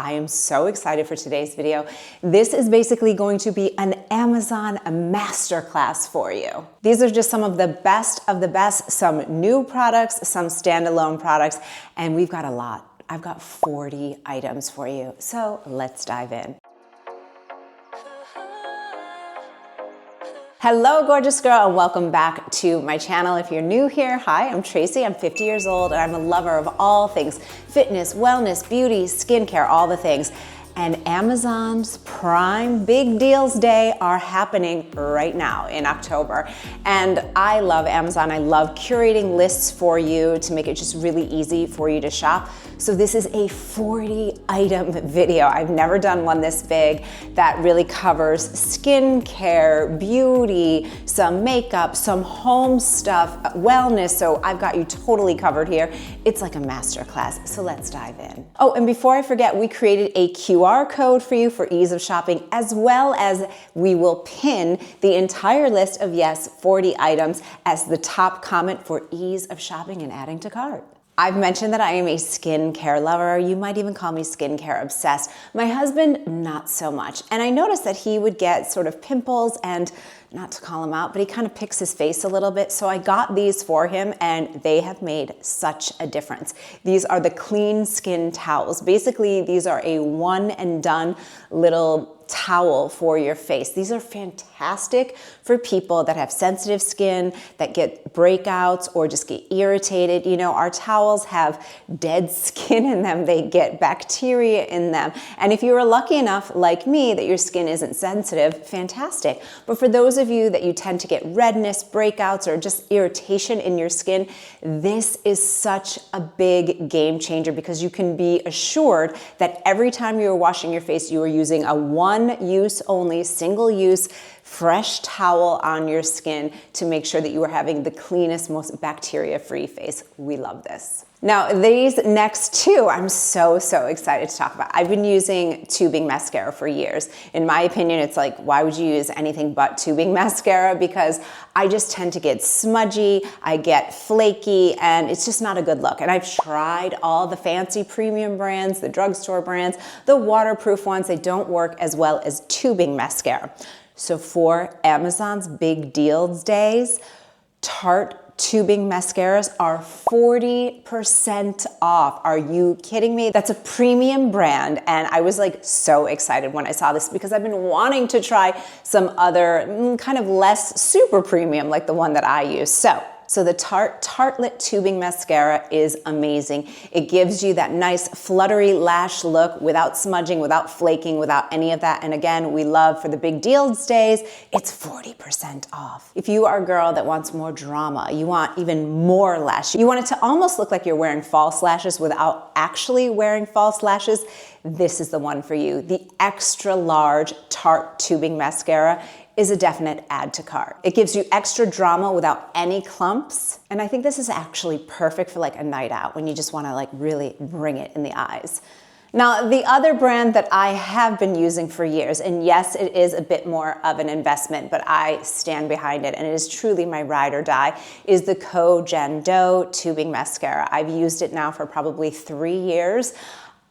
I am so excited for today's video. This is basically going to be an Amazon masterclass for you. These are just some of the best, some new products, some standalone products, and we've got a lot. I've got 40 items for you, so let's dive in. Hello, gorgeous girl, and welcome back to my channel. If you're new here, hi, I'm Tracy. I'm 50 years old, and I'm a lover of all things fitness, wellness, beauty, skincare, all the things. And Amazon's Prime Big Deals Day are happening right now in October. And I love Amazon. I love curating lists for you to make it just really easy for you to shop. So this is a 40 item video. I've never done one this big that really covers skincare, beauty, some makeup, some home stuff, wellness. So I've got you totally covered here. It's like a masterclass. So let's dive in. Oh, and before I forget, we created a QR code for you for ease of shopping, as well as we will pin the entire list of, yes, 40 items as the top comment for ease of shopping and adding to cart. I've mentioned that I am a skincare lover. You might even call me skincare obsessed. My husband, not so much. And I noticed that he would get sort of pimples and, not to call him out, but he kind of picks his face a little bit. So I got these for him and they have made such a difference. These are the clean skin towels. Basically, these are a one and done little towel for your face. These are fantastic for people that have sensitive skin, that get breakouts or just get irritated. You know, our towels have dead skin in them. They get bacteria in them. And if you are lucky enough, like me, that your skin isn't sensitive, fantastic. But for those of you that you tend to get redness, breakouts, or just irritation in your skin, this is such a big game changer because you can be assured that every time you are washing your face, you are using a one-use only, single-use, fresh towel on your skin to make sure that you are having the cleanest, most bacteria-free face. We love this. Now, these next two, I'm so excited to talk about. I've been using tubing mascara for years. In my opinion, it's like, why would you use anything but tubing mascara? Because I just tend to get smudgy, I get flaky, and it's just not a good look. And I've tried all the fancy premium brands, the drugstore brands, the waterproof ones. They don't work as well as tubing mascara. So for Amazon's Big Deals Days, Tarte tubing mascaras are 40% off. Are you kidding me? That's a premium brand, and I was like so excited when I saw this because I've been wanting to try some other kind of less super premium like the one that I use. So the Tartelette tubing mascara is amazing. It gives you that nice fluttery lash look without smudging, without flaking, without any of that. And again, we love for the Big Deals Days, it's 40% off. If you are a girl that wants more drama, you want even more lash, you want it to almost look like you're wearing false lashes without actually wearing false lashes, this is the one for you. The extra large Tarte tubing mascara is a definite add to cart. It gives you extra drama without any clumps. And I think this is actually perfect for like a night out when you just wanna like really bring it in the eyes. Now, the other brand that I have been using for years, and yes, it is a bit more of an investment, but I stand behind it, and it is truly my ride or die, is the Kojando tubing mascara. I've used it now for probably 3 years.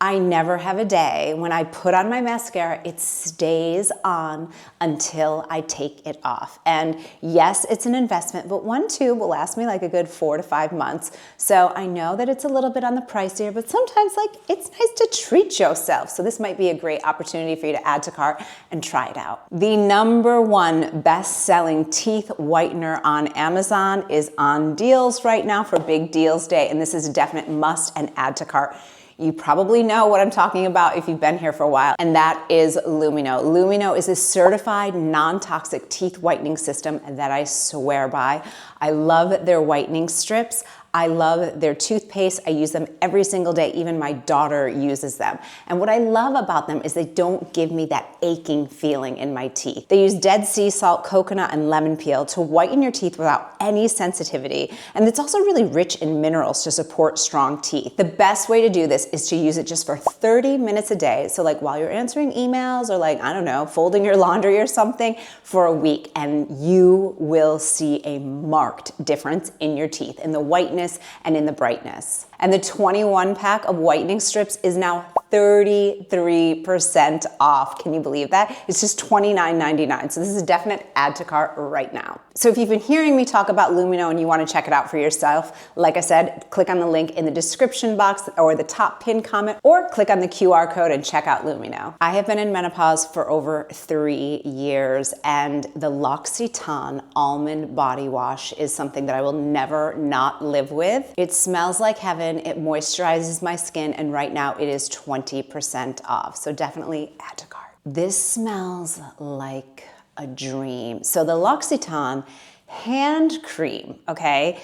I never have a day when I put on my mascara, it stays on until I take it off. And yes, it's an investment, but one tube will last me like a good 4 to 5 months. So I know that it's a little bit on the pricier, but sometimes like it's nice to treat yourself. So this might be a great opportunity for you to add to cart and try it out. The #1 best-selling teeth whitener on Amazon is on deals right now for Big Deals Day, and this is a definite must and add to cart. You probably know what I'm talking about if you've been here for a while, and that is lumineux. Lumineux is a certified non-toxic teeth whitening system that I swear by. I love their whitening strips. I love their toothpaste. I use them every single day. Even my daughter uses them. And what I love about them is they don't give me that aching feeling in my teeth. They use dead sea salt, coconut, and lemon peel to whiten your teeth without any sensitivity. And it's also really rich in minerals to support strong teeth. The best way to do this is to use it just for 30 minutes a day. So like while you're answering emails or like, I don't know, folding your laundry or something for a week, and you will see a marked difference in your teeth, in the whiteness and in the brightness. And the 21 pack of whitening strips is now 33% off. Can you believe that? It's just $29.99. So this is a definite add to cart right now. So if you've been hearing me talk about lumineux and you want to check it out for yourself, like I said, click on the link in the description box or the top pinned comment, or click on the QR code and check out lumineux. I have been in menopause for over 3 years, and the L'Occitane almond body wash is something that I will never not live with. It smells like heaven, it moisturizes my skin, and right now it is 20% off. So definitely add to cart. This smells like a dream. So the L'Occitane hand cream, okay?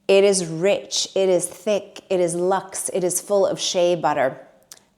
It is rich, it is thick, it is luxe, it is full of shea butter,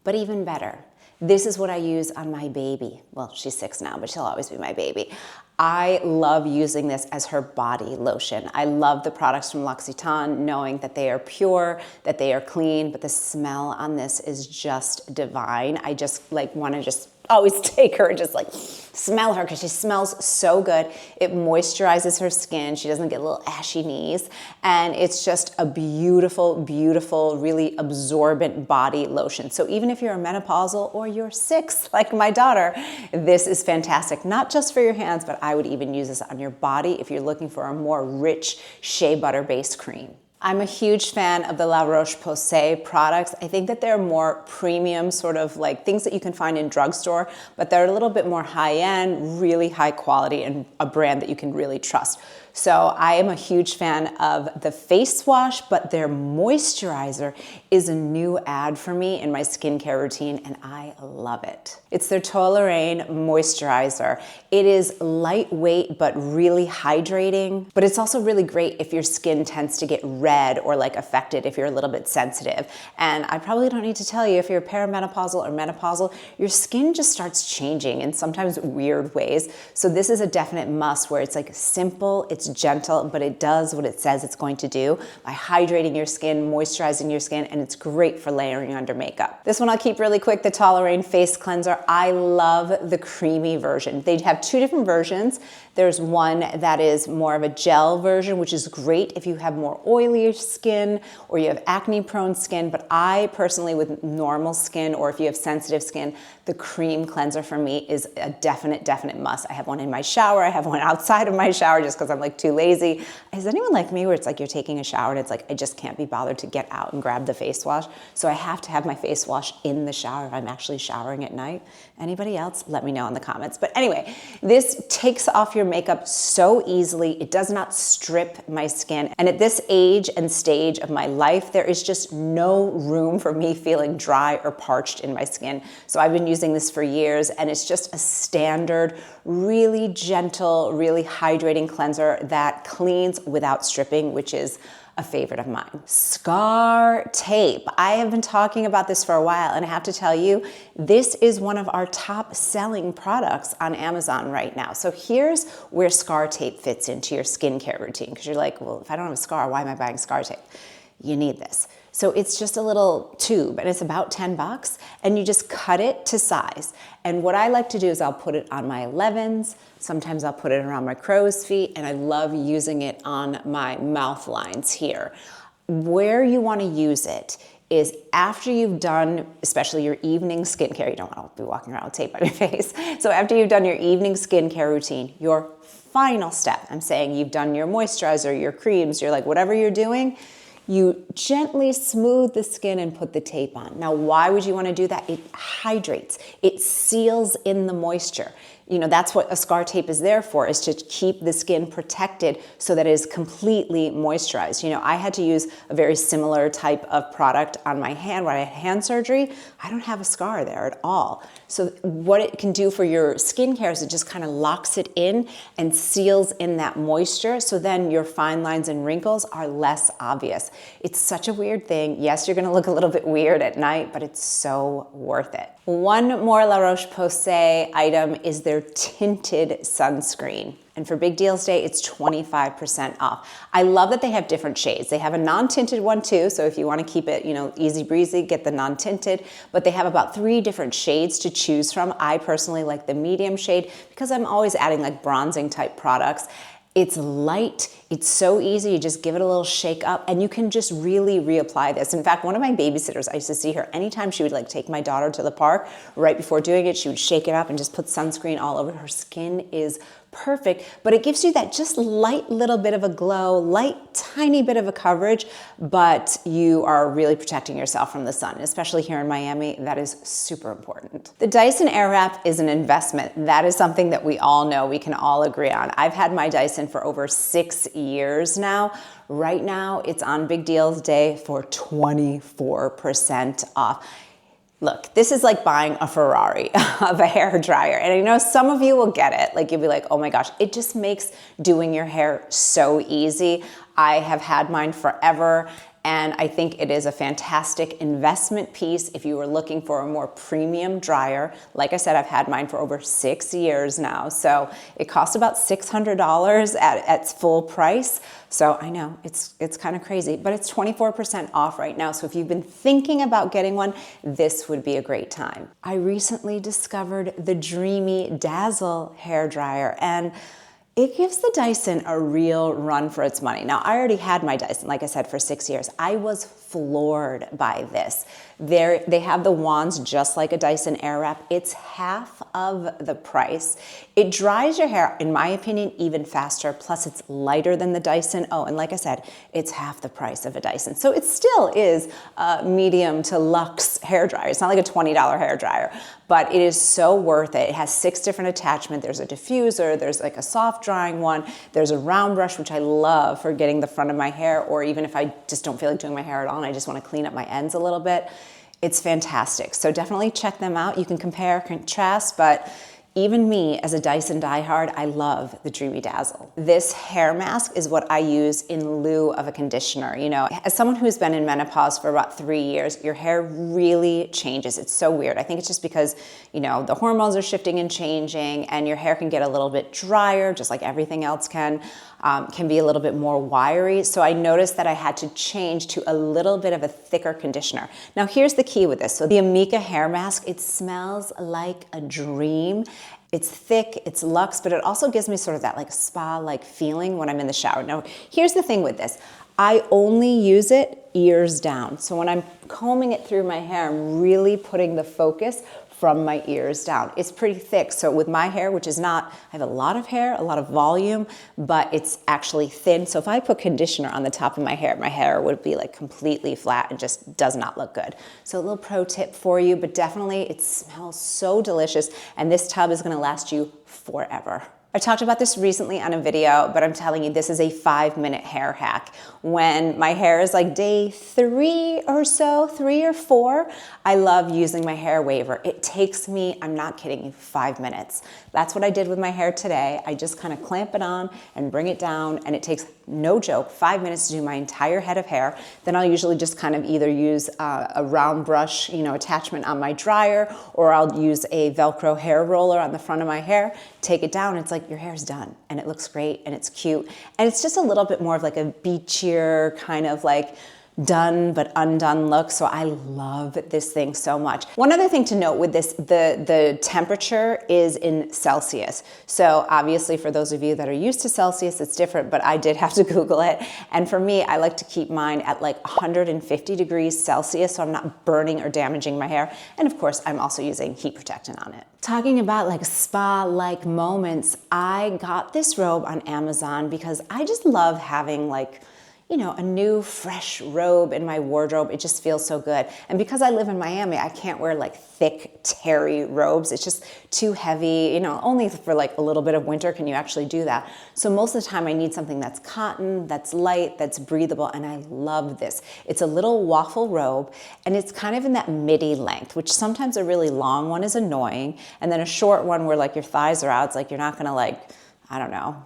but even better, this is what I use on my baby. Well, she's 6 now, but she'll always be my baby. I love using this as her body lotion. I love the products from L'Occitane, knowing that they are pure, that they are clean, but the smell on this is just divine. I just like want to just always take her and just like smell her because she smells so good. It moisturizes her skin. She doesn't get little ashy knees. And it's just a beautiful, beautiful, really absorbent body lotion. So even if you're a menopausal or you're 6, like my daughter, this is fantastic. Not just for your hands, but I would even use this on your body if you're looking for a more rich shea butter based cream. I'm a huge fan of the La Roche-Posay products. I think that they're more premium, sort of like things that you can find in drugstore, but they're a little bit more high-end, really high quality, and a brand that you can really trust. So I am a huge fan of the face wash, but their moisturizer is a new add for me in my skincare routine, and I love it. It's their Toleraine moisturizer. It is lightweight, but really hydrating, but it's also really great if your skin tends to get red or like affected if you're a little bit sensitive. And I probably don't need to tell you, if you're perimenopausal or menopausal, your skin just starts changing in sometimes weird ways. So this is a definite must, where it's like simple, it's gentle, but it does what it says it's going to do by hydrating your skin, moisturizing your skin, and it's great for layering under makeup. This one I'll keep really quick, the Toleraine Face Cleanser. I love the creamy version. They have 2 different versions. There's one that is more of a gel version, which is great if you have more oily skin or you have acne prone skin, but I personally, with normal skin or if you have sensitive skin, the cream cleanser for me is a definite must. I have one in my shower, I have one outside of my shower just because I'm like too lazy. Is anyone like me where it's like you're taking a shower and it's like I just can't be bothered to get out and grab the face wash? So I have to have my face wash in the shower if I'm actually showering at night. Anybody else? Let me know in the comments. But anyway, this takes off your makeup so easily. It does not strip my skin. And at this age and stage of my life, there is just no room for me feeling dry or parched in my skin. So I've been using this for years, and it's just a standard, really gentle, really hydrating cleanser that cleans without stripping, which is a favorite of mine. Scar tape. I have been talking about this for a while, and I have to tell you, this is one of our top selling products on Amazon right now. So here's where scar tape fits into your skincare routine, because you're like, well, if I don't have a scar, why am I buying scar tape? You need this. So it's just a little tube, and it's about $10, and you just cut it to size. And what I like to do is I'll put it on my 11s, sometimes I'll put it around my crow's feet, and I love using it on my mouth lines here. Where you want to use it is after you've done, especially your evening skincare. You don't want to be walking around with tape on your face. So after you've done your evening skincare routine, your final step, I'm saying you've done your moisturizer, your creams, you're like, whatever you're doing, you gently smooth the skin and put the tape on. Now, why would you want to do that? It hydrates, it seals in the moisture. You know, that's what a scar tape is there for, is to keep the skin protected so that it is completely moisturized. You know, I had to use a very similar type of product on my hand when I had hand surgery. I don't have a scar there at all. So what it can do for your skincare is it just kind of locks it in and seals in that moisture, so then your fine lines and wrinkles are less obvious. It's such a weird thing. Yes, you're gonna look a little bit weird at night, but it's so worth it. One more La Roche-Posay item is their tinted sunscreen. And for Big Deals Day, it's 25% off. I love that they have different shades. They have a non-tinted one too, so if you want to keep it, you know, easy breezy, get the non-tinted, but they have about 3 different shades to choose from. I personally like the medium shade because I'm always adding like bronzing type products. It's light, it's so easy, you just give it a little shake up and you can just really reapply this. In fact, one of my babysitters, I used to see her anytime she would like take my daughter to the park, right before doing it, she would shake it up and just put sunscreen all over. Her skin is perfect, but it gives you that just light little bit of a glow, light tiny bit of a coverage, but you are really protecting yourself from the sun. Especially here in Miami, that is super important. The Dyson Airwrap is an investment. That is something that we all know, we can all agree on. I've had my Dyson for over 6 years now. Right now, it's on Big Deals Day for 24% off. Look, this is like buying a Ferrari of a hair dryer. And I know some of you will get it. Like you'll be like, oh my gosh, it just makes doing your hair so easy. I have had mine forever. And I think it is a fantastic investment piece if you were looking for a more premium dryer. Like I said, I've had mine for over 6 years now. So it costs about $600 at its full price. So I know it's kind of crazy, but it's 24% off right now. So if you've been thinking about getting one, this would be a great time. I recently discovered the Dreamy Dazzle hair dryer, and it gives the Dyson a real run for its money. Now, I already had my Dyson, like I said, for 6 years. I was floored by this. They have the wands just like a Dyson Airwrap. It's half of the price. It dries your hair, in my opinion, even faster. Plus, it's lighter than the Dyson. Oh, and like I said, it's half the price of a Dyson. So it still is a medium to luxe hair dryer. It's not like a $20 hair dryer, but it is so worth it. It has 6 different attachments. There's a diffuser, there's like a soft drying one, there's a round brush, which I love for getting the front of my hair, or even if I just don't feel like doing my hair at all and I just want to clean up my ends a little bit. It's fantastic. So definitely check them out. You can compare, contrast, but even me as a Dyson diehard, I love the Dreamy Dazzle. This hair mask is what I use in lieu of a conditioner. You know, as someone who's been in menopause for about 3 years, your hair really changes. It's so weird. I think it's just because, you know, the hormones are shifting and changing and your hair can get a little bit drier, just like everything else can be a little bit more wiry. So I noticed that I had to change to a little bit of a thicker conditioner. Now here's the key with this. So the Amika hair mask, it smells like a dream. It's thick, it's luxe, but it also gives me sort of that like spa-like feeling when I'm in the shower. Now, here's the thing with this. I only use it ears down. So when I'm combing it through my hair, I'm really putting the focus from my ears down. It's pretty thick. So with my hair, which is not, I have a lot of hair, a lot of volume, but it's actually thin. So if I put conditioner on the top of my hair would be like completely flat and just does not look good. So a little pro tip for you, but definitely it smells so delicious and this tub is gonna last you forever. I talked about this recently on a video, but I'm telling you, this is a 5-minute hair hack. When my hair is like day 3 or so, 3 or 4, I love using my hair waver. It takes me, I'm not kidding you, 5 minutes. That's what I did with my hair today. I just kind of clamp it on and bring it down, and it takes, no joke, 5 minutes to do my entire head of hair. Then I'll usually just kind of either use a round brush, you know, attachment on my dryer, or I'll use a Velcro hair roller on the front of my hair, take it down, it's like your hair's done and it looks great and it's cute. And it's just a little bit more of like a beachier kind of like done but undone look. So I love this thing so much. One other thing to note with this, the temperature is in Celsius. So obviously for those of you that are used to Celsius, it's different, but I did have to Google it. And for me, I like to keep mine at like 150 degrees Celsius so I'm not burning or damaging my hair. And of course, I'm also using heat protectant on it. Talking about like spa-like moments, I got this robe on Amazon because I just love having like, you know, a new fresh robe in my wardrobe. It just feels so good. And because I live in Miami, I can't wear like thick, terry robes. It's just too heavy, you know, only for like a little bit of winter can you actually do that. So most of the time I need something that's cotton, that's light, that's breathable, and I love this. It's a little waffle robe, and it's kind of in that midi length, which sometimes a really long one is annoying, and then a short one where like your thighs are out, it's like you're not gonna like, I don't know,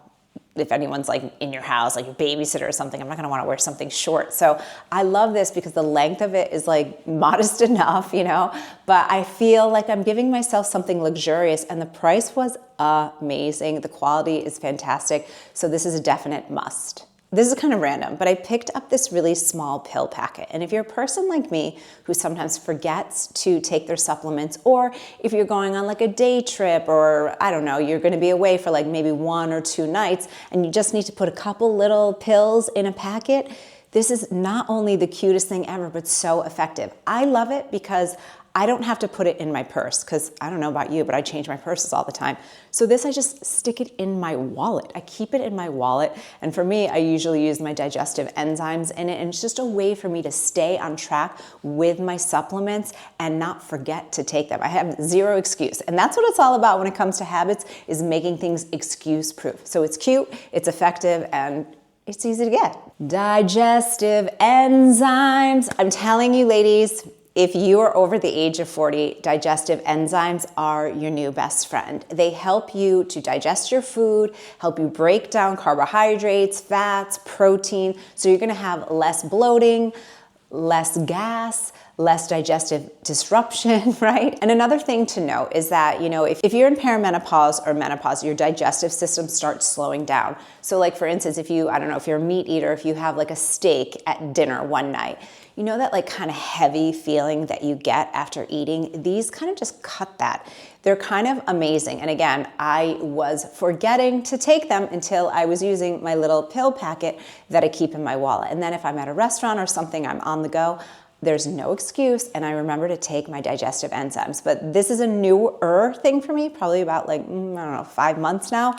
if anyone's like in your house, like your babysitter or something, I'm not gonna wanna wear something short. So I love this because the length of it is like modest enough, you know, but I feel like I'm giving myself something luxurious, and the price was amazing. The quality is fantastic. So this is a definite must. This is kind of random, but I picked up this really small pill packet. And if you're a person like me who sometimes forgets to take their supplements, or if you're going on like a day trip, or I don't know, you're gonna be away for like maybe 1 or 2 nights and you just need to put a couple little pills in a packet, this is not only the cutest thing ever, but so effective. I love it because I don't have to put it in my purse, because I don't know about you, but I change my purses all the time. So this, I just stick it in my wallet. I keep it in my wallet. And for me, I usually use my digestive enzymes in it. And it's just a way for me to stay on track with my supplements and not forget to take them. I have zero excuse. And that's what it's all about when it comes to habits, is making things excuse proof. So it's cute, it's effective, and it's easy to get. Digestive enzymes. I'm telling you, ladies, if you are over the age of 40, digestive enzymes are your new best friend. They help you to digest your food, help you break down carbohydrates, fats, protein, so you're gonna have less bloating, less gas, less digestive disruption, right? And another thing to note is that, if you're in perimenopause or menopause, your digestive system starts slowing down. So like for instance, if you're a meat eater, if you have like a steak at dinner one night, you know that like kind of heavy feeling that you get after eating? These kind of just cut that. They're kind of amazing. And again, I was forgetting to take them until I was using my little pill packet that I keep in my wallet. And then if I'm at a restaurant or something, I'm on the go, there's no excuse, and I remember to take my digestive enzymes. But this is a newer thing for me, probably about 5 months now.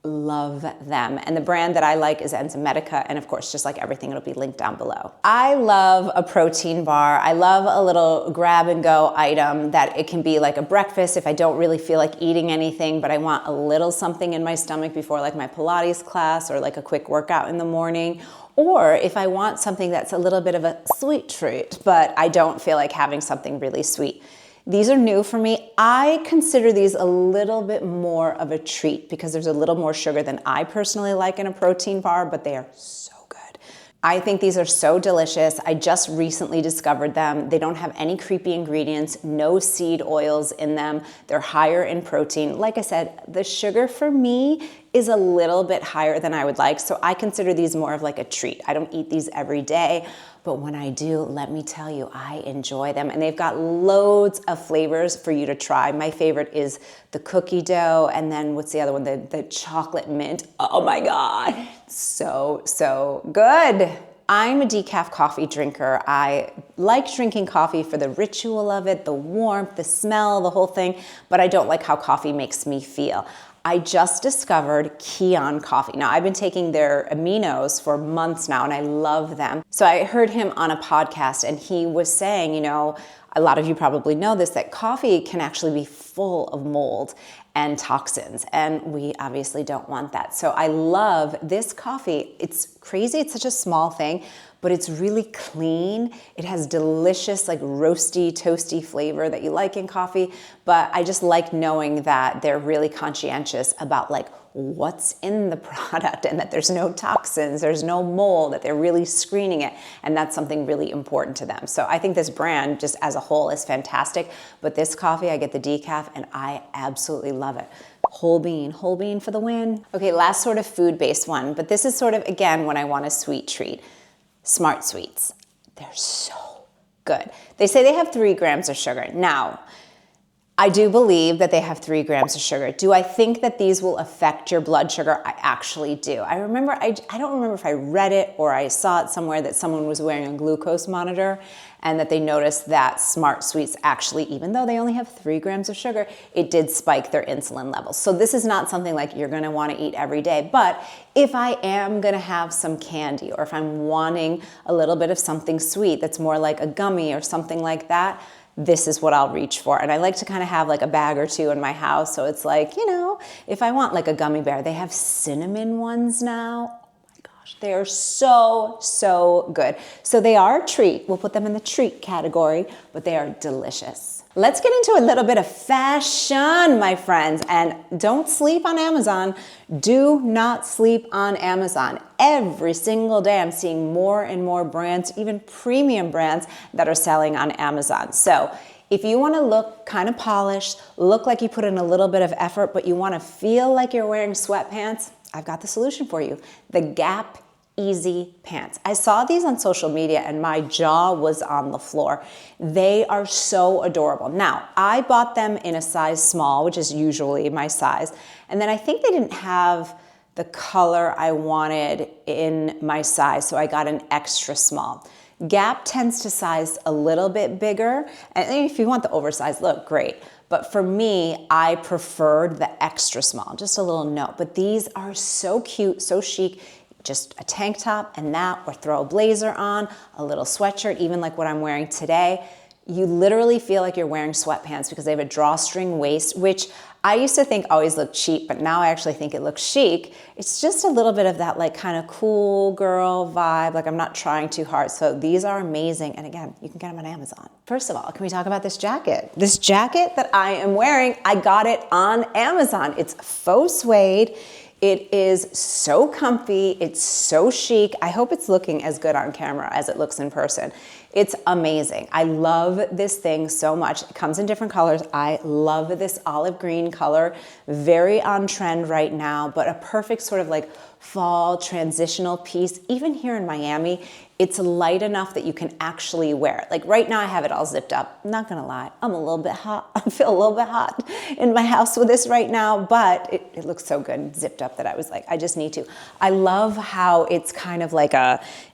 Love them. And the brand that I like is Enzymedica, and of course, just like everything, it'll be linked down below. I love a protein bar. I love a little grab and go item that it can be like a breakfast if I don't really feel like eating anything, but I want a little something in my stomach before like my Pilates class or like a quick workout in the morning. Or if I want something that's a little bit of a sweet treat, but I don't feel like having something really sweet. These are new for me. I consider these a little bit more of a treat because there's a little more sugar than I personally like in a protein bar, but they are so good. I think these are so delicious. I just recently discovered them. They don't have any creepy ingredients, no seed oils in them. They're higher in protein. Like I said, the sugar for me is a little bit higher than I would like, so I consider these more of like a treat. I don't eat these every day, but when I do, let me tell you, I enjoy them. And they've got loads of flavors for you to try. My favorite is the cookie dough, and then what's the other one? The chocolate mint. Oh my God, so good. I'm a decaf coffee drinker. I like drinking coffee for the ritual of it, the warmth, the smell, the whole thing, but I don't like how coffee makes me feel. I just discovered Kion coffee. Now, I've been taking their aminos for months now, and I love them. So I heard him on a podcast, and he was saying, a lot of you probably know this, that coffee can actually be full of mold and toxins, and we obviously don't want that. So I love this coffee. It's crazy, it's such a small thing, but it's really clean. It has delicious, like roasty, toasty flavor that you like in coffee, but I just like knowing that they're really conscientious about like what's in the product and that there's no toxins, there's no mold, that they're really screening it, and that's something really important to them. So I think this brand just as a whole is fantastic, but this coffee, I get the decaf and I absolutely love it. Whole bean for the win. Okay, last sort of food-based one, but this is sort of, again, when I want a sweet treat. Smart Sweets. They're so good. They say they have 3 grams of sugar. Now, I do believe that they have 3 grams of sugar. Do I think that these will affect your blood sugar? I actually do. I don't remember if I read it or I saw it somewhere that someone was wearing a glucose monitor and that they noticed that Smart Sweets actually, even though they only have 3 grams of sugar, it did spike their insulin levels. So this is not something like you're gonna wanna eat every day, but if I am gonna have some candy or if I'm wanting a little bit of something sweet that's more like a gummy or something like that, this is what I'll reach for. And I like to kind of have like a bag or 2 in my house. So it's like, if I want like a gummy bear, they have cinnamon ones now. Oh my gosh, they are so good. So they are a treat. We'll put them in the treat category, but they are delicious. Let's get into a little bit of fashion, my friends, and don't sleep on Amazon. Do not sleep on Amazon. Every single day I'm seeing more and more brands, even premium brands that are selling on Amazon. So if you want to look kind of polished, look like you put in a little bit of effort, but you want to feel like you're wearing sweatpants, I've got the solution for you. The Gap easy pants. I saw these on social media and my jaw was on the floor. They are so adorable. Now, I bought them in a size small, which is usually my size. And then I think they didn't have the color I wanted in my size, so I got an extra small. Gap tends to size a little bit bigger, and if you want the oversized look, great. But for me, I preferred the extra small, just a little note. But these are so cute, so chic. Just a tank top and that, or throw a blazer on, a little sweatshirt, even like what I'm wearing today. You literally feel like you're wearing sweatpants because they have a drawstring waist, which I used to think always looked cheap, but now I actually think it looks chic. It's just a little bit of that like kind of cool girl vibe. Like I'm not trying too hard. So these are amazing. And again, you can get them on Amazon. First of all, can we talk about this jacket? This jacket that I am wearing, I got it on Amazon. It's faux suede. It is so comfy, it's so chic. I hope it's looking as good on camera as it looks in person. It's amazing. I love this thing so much. It comes in different colors. I love this olive green color, very on trend right now, but a perfect sort of like fall transitional piece. Even here in Miami, it's light enough that you can actually wear it. Like right now I have it all zipped up. I'm not gonna lie, I'm a little bit hot. I feel a little bit hot in my house with this right now, but it looks so good zipped up that I was like, I just need to. I love how it's kind of like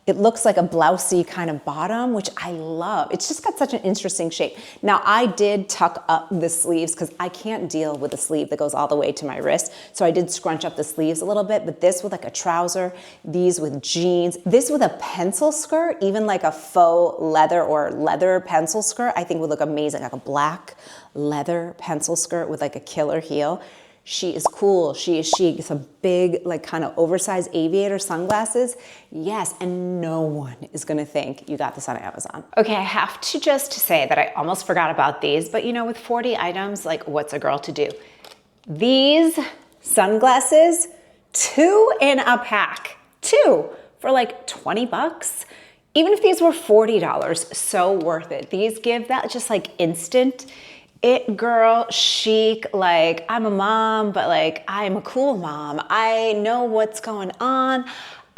it looks like a blousey kind of bottom, which I love. It's just got such an interesting shape. Now I did tuck up the sleeves because I can't deal with a sleeve that goes all the way to my wrist. So I did scrunch up the sleeves a little bit, but this with like a trouser, these with jeans, this with a pencil skirt, even like a faux leather or leather pencil skirt, I think would look amazing. Like a black leather pencil skirt with like a killer heel. She is cool, she is chic, some big, like kind of oversized aviator sunglasses. Yes, and no one is gonna think you got this on Amazon. Okay, I have to just say that I almost forgot about these, but you know, with 40 items, like what's a girl to do? These sunglasses, 2 in a pack, 2 for like 20 bucks. Even if these were $40, so worth it. These give that just like instant it girl chic, like I'm a mom, but like I'm a cool mom. I know what's going on.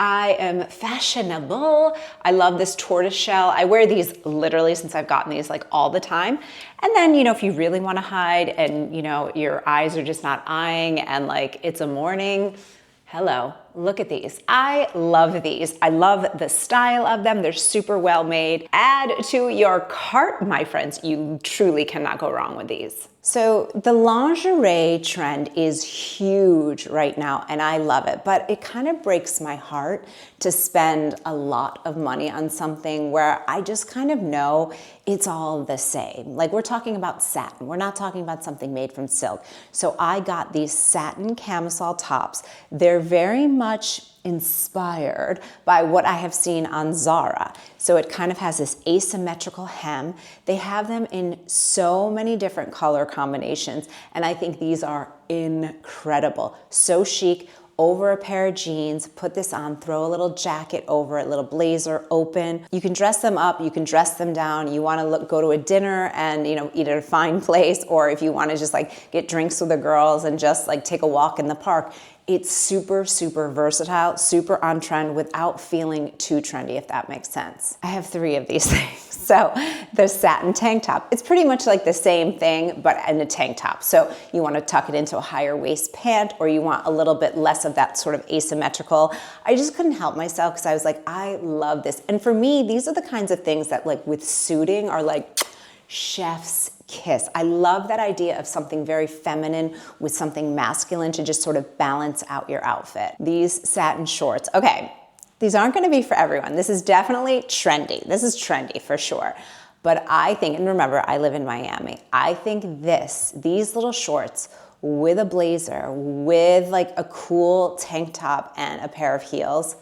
I am fashionable. I love this tortoise shell. I wear these literally since I've gotten these like all the time. And then, you know, if you really want to hide and, you know, your eyes are just not eyeing and like it's a morning, hello, look at these. I love these. I love the style of them. They're super well made. Add to your cart, my friends. You truly cannot go wrong with these. So the lingerie trend is huge right now and I love it, but it kind of breaks my heart to spend a lot of money on something where I just kind of know it's all the same. Like we're talking about satin. We're not talking about something made from silk. So I got these satin camisole tops. They're very much inspired by what I have seen on Zara. So it kind of has this asymmetrical hem. They have them in so many different color combinations, and I think these are incredible. So chic, over a pair of jeans, put this on, throw a little jacket over it, little blazer, open. You can dress them up, you can dress them down. You wanna go to a dinner and, you know, eat at a fine place, or if you wanna just like get drinks with the girls and just like take a walk in the park. It's super, super versatile, super on trend without feeling too trendy, if that makes sense. I have 3 of these things. So the satin tank top, it's pretty much like the same thing, but in a tank top. So you wanna tuck it into a higher waist pant, or you want a little bit less of that sort of asymmetrical. I just couldn't help myself because I was like, I love this. And for me, these are the kinds of things that like with suiting are like chef's kiss. I love that idea of something very feminine with something masculine to just sort of balance out your outfit. These satin shorts, okay, these aren't gonna be for everyone. This is definitely trendy. This is trendy for sure. But I think, and remember, I live in Miami, I think these little shorts with a blazer, with like a cool tank top and a pair of heels,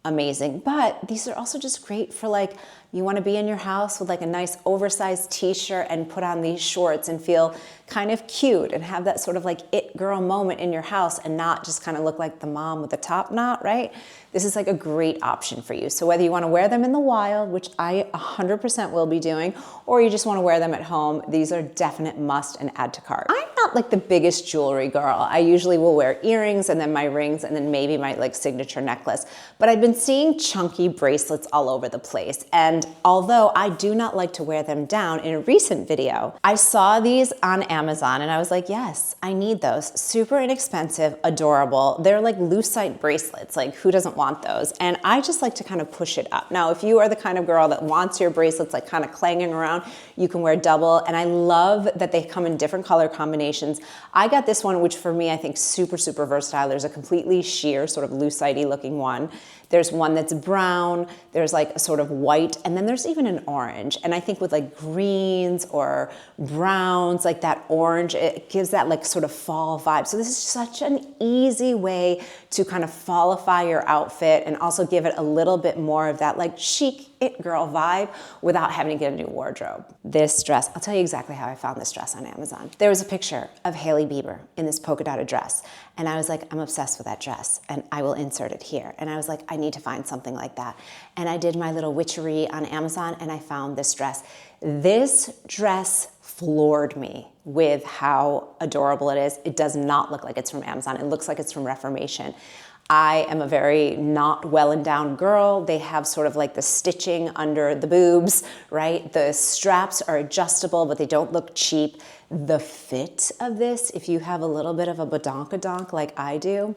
amazing. But these are also just great for like You want to be in your house with like a nice oversized t-shirt and put on these shorts and feel kind of cute and have that sort of like it girl moment in your house and not just kind of look like the mom with the top knot, right? This is like a great option for you. So whether you want to wear them in the wild, which I 100% will be doing, or you just want to wear them at home, these are definite must and add to cart. I'm not like the biggest jewelry girl. I usually will wear earrings and then my rings and then maybe my like signature necklace. But I've been seeing chunky bracelets all over the place. And although I do not like to wear them down, in a recent video, I saw these on Amazon and I was like, yes, I need those. Super inexpensive, adorable. They're like lucite bracelets. Like who doesn't want those? And I just like to kind of push it up. Now, if you are the kind of girl that wants your bracelets like kind of clanging around, you can wear double. And I love that they come in different color combinations. I got this one, which for me, I think super, super versatile. There's a completely sheer sort of lucite-y looking one. There's one that's brown, there's like a sort of white, and then there's even an orange. And I think with like greens or browns, like that orange, it gives that like sort of fall vibe. So this is such an easy way to kind of fallify your outfit and also give it a little bit more of that like chic it girl vibe without having to get a new wardrobe. This dress, I'll tell you exactly how I found this dress on Amazon. There was a picture of Hailey Bieber in this polka dotted dress. And I was like, I'm obsessed with that dress and I will insert it here. And I was like, I need to find something like that. And I did my little witchery on Amazon and I found this dress. This dress floored me with how adorable it is. It does not look like it's from Amazon. It looks like it's from Reformation. I am a very not well endowed girl. They have sort of like the stitching under the boobs, right? The straps are adjustable, but they don't look cheap. The fit of this, if you have a little bit of a badonkadonk like I do,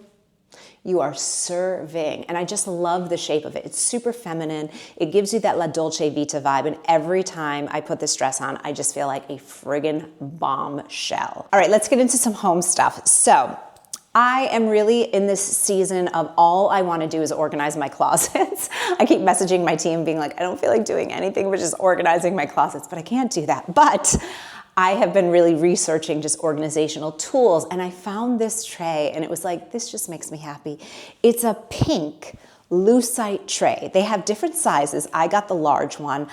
you are serving. And I just love the shape of it. It's super feminine. It gives you that La Dolce Vita vibe. And every time I put this dress on, I just feel like a friggin' bombshell. All right, let's get into some home stuff. So I am really in this season of all I want to do is organize my closets. I keep messaging my team being like, I don't feel like doing anything but just organizing my closets, but I can't do that. But I have been really researching just organizational tools and I found this tray and it was like, this just makes me happy. It's a pink lucite tray. They have different sizes. I got the large one.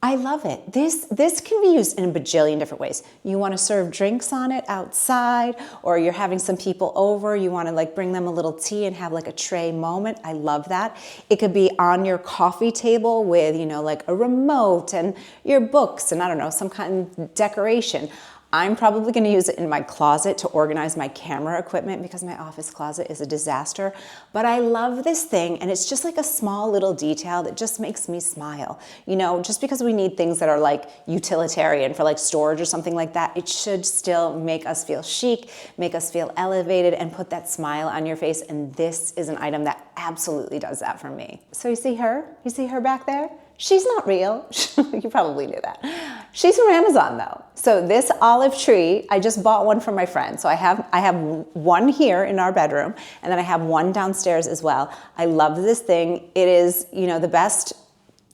I love it. This can be used in a bajillion different ways. You want to serve drinks on it outside, or you're having some people over, you want to like bring them a little tea and have like a tray moment. I love that. It could be on your coffee table with, you know, like a remote and your books and I don't know, some kind of decoration. I'm probably going to use it in my closet to organize my camera equipment because my office closet is a disaster. But I love this thing and it's just like a small little detail that just makes me smile. You know, just because we need things that are like utilitarian for like storage or something like that, it should still make us feel chic, make us feel elevated and put that smile on your face. And this is an item that absolutely does that for me. So you see her? You see her back there? She's not real. You probably knew that. She's from Amazon though. So this olive tree, I just bought one from my friend. So I have one here in our bedroom and then I have one downstairs as well. I love this thing. It is, you know, the best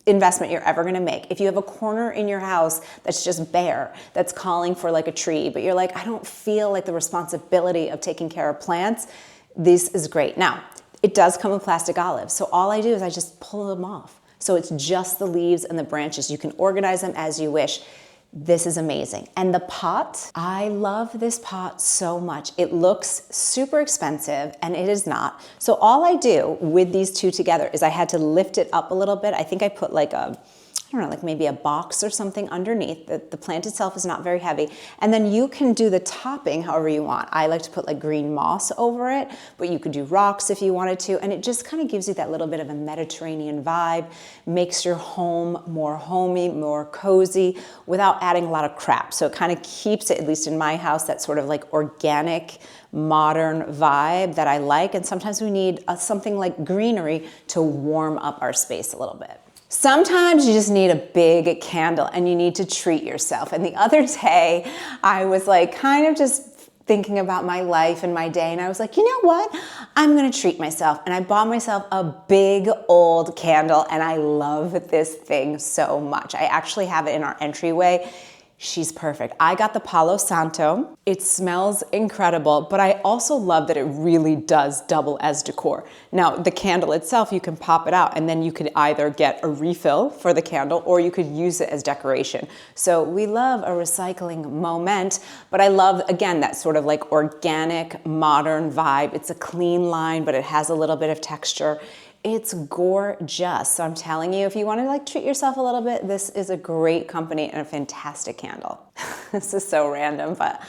investment you're ever gonna make. If you have a corner in your house that's just bare, that's calling for like a tree, but you're like, I don't feel like the responsibility of taking care of plants, this is great. Now, it does come with plastic olives. So all I do is I just pull them off. So it's just the leaves and the branches. You can organize them as you wish. This is amazing. And the pot, I love this pot so much. It looks super expensive and it is not. So all I do with these two together is I had to lift it up a little bit. I think I put like a, I don't know, like maybe a box or something underneath. The plant itself is not very heavy. And then you can do the topping however you want. I like to put like green moss over it, but you could do rocks if you wanted to. And it just kind of gives you that little bit of a Mediterranean vibe, makes your home more homey, more cozy without adding a lot of crap. So it kind of keeps it, at least in my house, that sort of like organic, modern vibe that I like. And sometimes we need something like greenery to warm up our space a little bit. Sometimes you just need a big candle and you need to treat yourself. And the other day, I was like kind of just thinking about my life and my day. And I was like, you know what? I'm gonna treat myself. And I bought myself a big old candle and I love this thing so much. I actually have it in our entryway. she's perfect. I got the Palo Santo. It smells incredible, but I also love that it really does double as decor. Now, the candle itself, you can pop it out and then you could either get a refill for the candle or you could use it as decoration. So we love a recycling moment, but I love, again, that sort of like organic, modern vibe. It's a clean line, but it has a little bit of texture. It's gorgeous. So I'm telling you, if you want to like treat yourself a little bit, this is a great company and a fantastic candle. This is so random, but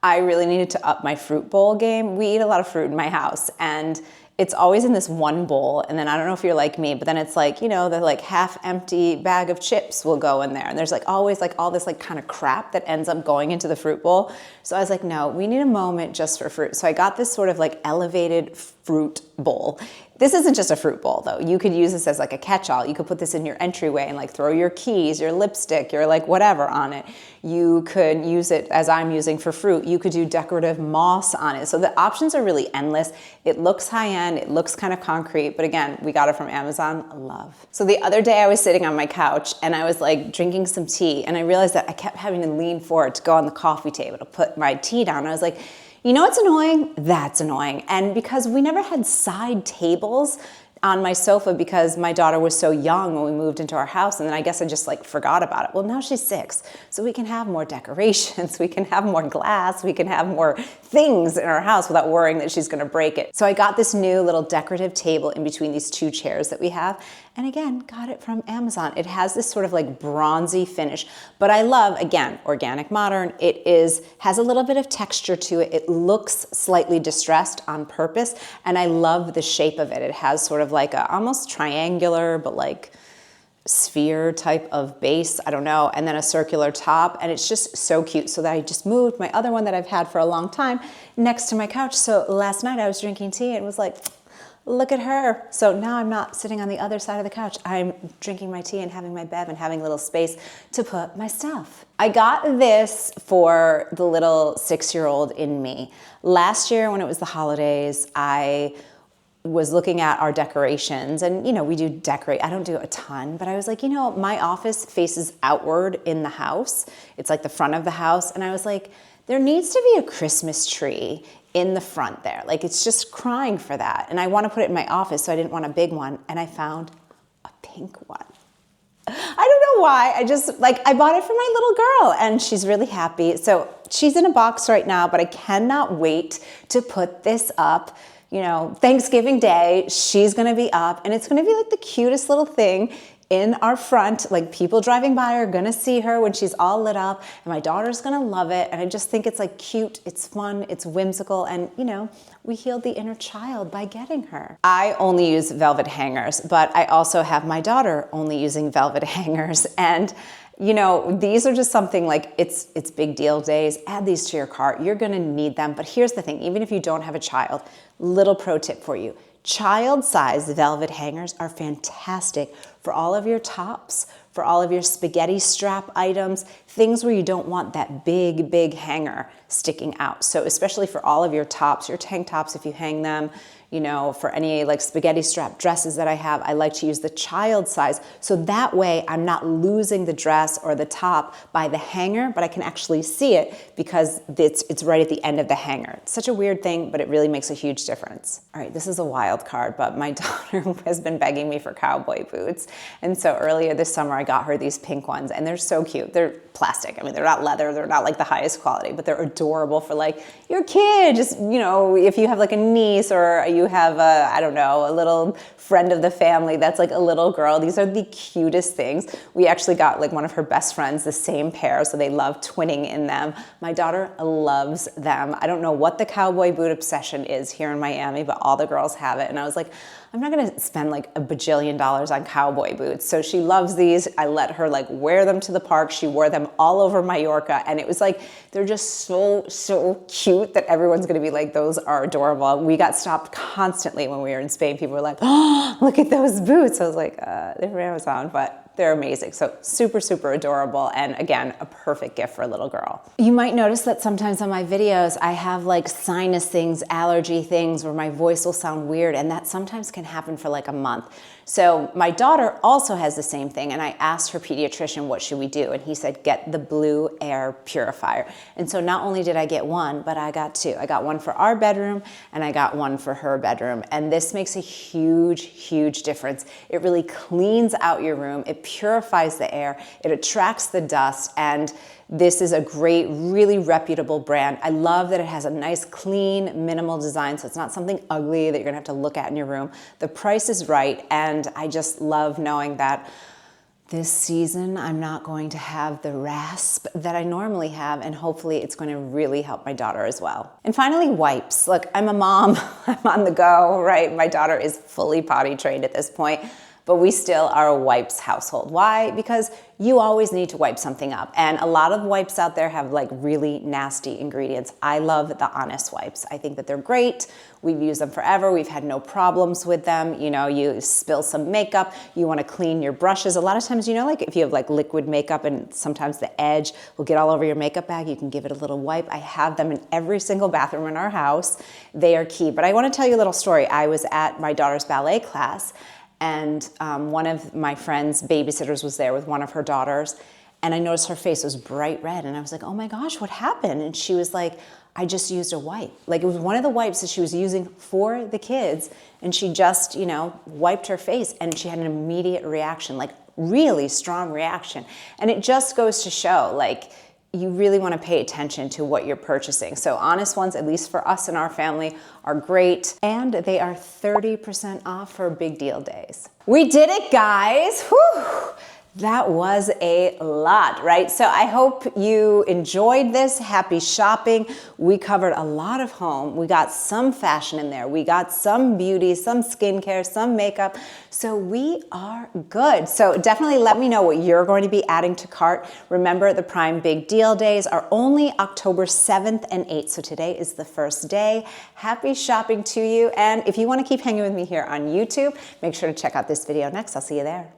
I really needed to up my fruit bowl game. We eat a lot of fruit in my house and it's always in this one bowl. And then I don't know if you're like me, but then it's like, you know, the like half empty bag of chips will go in there. And there's like always like all this like kind of crap that ends up going into the fruit bowl. So I was like, no, we need a moment just for fruit. So I got this sort of like elevated fruit bowl. This isn't just a fruit bowl though. You could use this as like a catch-all. You could put this in your entryway and like throw your keys, your lipstick, your like whatever on it. You could use it as I'm using for fruit. You could do decorative moss on it. So the options are really endless. It looks high-end, it looks kind of concrete, but again, we got it from Amazon, love. So the other day I was sitting on my couch and I was like drinking some tea and I realized that I kept having to lean forward to go on the coffee table to put my tea down. I was like, you know what's annoying? That's annoying. And because we never had side tables on my sofa because my daughter was so young when we moved into our house, and then I guess I just like forgot about it. Well, now she's 6, so we can have more decorations, we can have more glass, we can have more things in our house without worrying that she's gonna break it. So I got this new little decorative table in between these 2 chairs that we have, and again, got it from Amazon. It has this sort of like bronzy finish, but I love, again, organic modern. It has a little bit of texture to it. It looks slightly distressed on purpose, and I love the shape of it. It has sort of like a almost triangular, but like sphere type of base, I don't know, and then a circular top, and it's just so cute. So that I just moved my other one that I've had for a long time next to my couch. So last night I was drinking tea and was like, look at her. So now I'm not sitting on the other side of the couch. I'm drinking my tea and having my bev and having a little space to put my stuff. I got this for the little 6-year-old in me. Last year when it was the holidays, I was looking at our decorations and, you know, we do decorate. I don't do a ton, but I was like, you know, my office faces outward in the house. It's like the front of the house. And I was like, there needs to be a Christmas tree in the front there. Like it's just crying for that. And I want to put it in my office, so I didn't want a big one. And I found a pink one. I don't know why. I just like, I bought it for my little girl and she's really happy. So she's in a box right now, but I cannot wait to put this up. You know, Thanksgiving Day, she's gonna be up and it's gonna be like the cutest little thing in our front. Like people driving by are gonna see her when she's all lit up and my daughter's gonna love it. And I just think it's like cute, it's fun, it's whimsical, and you know, we healed the inner child by getting her. I only use velvet hangers, but I also have my daughter only using velvet hangers. And you know, these are just something like, it's big deal days. Add these to your cart. You're gonna need them. But here's the thing, even if you don't have a child, little pro tip for you. Child-sized velvet hangers are fantastic for all of your tops, for all of your spaghetti strap items, things where you don't want that big hanger sticking out. So especially for all of your tops, your tank tops, if you hang them, you know, for any like spaghetti strap dresses that I have, I like to use the child size. So that way I'm not losing the dress or the top by the hanger, but I can actually see it because it's right at the end of the hanger. It's such a weird thing, but it really makes a huge difference. All right, this is a wild card, but my daughter has been begging me for cowboy boots. And so earlier this summer, I got her these pink ones and they're so cute. They're plastic. I mean, they're not leather. They're not like the highest quality, but they're adorable for like your kid. Just, you know, if you have like a niece or you have a, I don't know, a little friend of the family that's like a little girl. These are the cutest things. We actually got like one of her best friends the same pair, so they love twinning in them. My daughter loves them. I don't know what the cowboy boot obsession is here in Miami, but all the girls have it. And I was like, I'm not gonna spend like $1 bajillion on cowboy boots. So she loves these. I let her like wear them to the park. She wore them all over Mallorca. And it was like, they're just so cute that everyone's gonna be like, those are adorable. We got stopped constantly when we were in Spain. People were like, oh, look at those boots. I was like, they're from Amazon, but They're amazing. So super, super adorable. And again, a perfect gift for a little girl. You might notice that sometimes on my videos, I have like sinus things, allergy things, where my voice will sound weird. And that sometimes can happen for like a month. So my daughter also has the same thing. And I asked her pediatrician, what should we do? And he said, get the Blue Air Purifier. And so not only did I get one, but I got two. I got one for our bedroom and I got one for her bedroom. And this makes a huge, huge difference. It really cleans out your room. It purifies the air. It attracts the dust. And this is a great, really reputable brand. I love that it has a nice, clean, minimal design, so it's not something ugly that you're gonna have to look at in your room. The price is right, and I just love knowing that this season I'm not going to have the rasp that I normally have, and hopefully it's going to really help my daughter as well. And finally, wipes. Look, I'm a mom, I'm on the go, right? My daughter is fully potty trained at this point, but we still are a wipes household. Why? Because you always need to wipe something up. And a lot of wipes out there have like really nasty ingredients. I love the Honest wipes. I think that they're great. We've used them forever. We've had no problems with them. You know, you spill some makeup, you wanna clean your brushes. A lot of times, you know, like if you have like liquid makeup and sometimes the edge will get all over your makeup bag, you can give it a little wipe. I have them in every single bathroom in our house. They are key. But I wanna tell you a little story. I was at my daughter's ballet class, and one of my friend's babysitters was there with one of her daughters, and I noticed her face was bright red, and I was like, oh my gosh, what happened? And she was like, I just used a wipe. Like, it was one of the wipes that she was using for the kids, and she just, you know, wiped her face, and she had an immediate reaction, like really strong reaction. And it just goes to show, like, you really want to pay attention to what you're purchasing. So Honest ones, at least for us and our family, are great. And they are 30% off for big deal days. We did it, guys. Whew. That was a lot, right? So I hope you enjoyed this. Happy shopping. We covered a lot of home. We got some fashion in there. We got some beauty, some skincare, some makeup. So we are good. So definitely let me know what you're going to be adding to cart. Remember, the Prime Big Deal Days are only October 7th and 8th. So today is the first day. Happy shopping to you. And if you want to keep hanging with me here on YouTube, make sure to check out this video next. I'll see you there.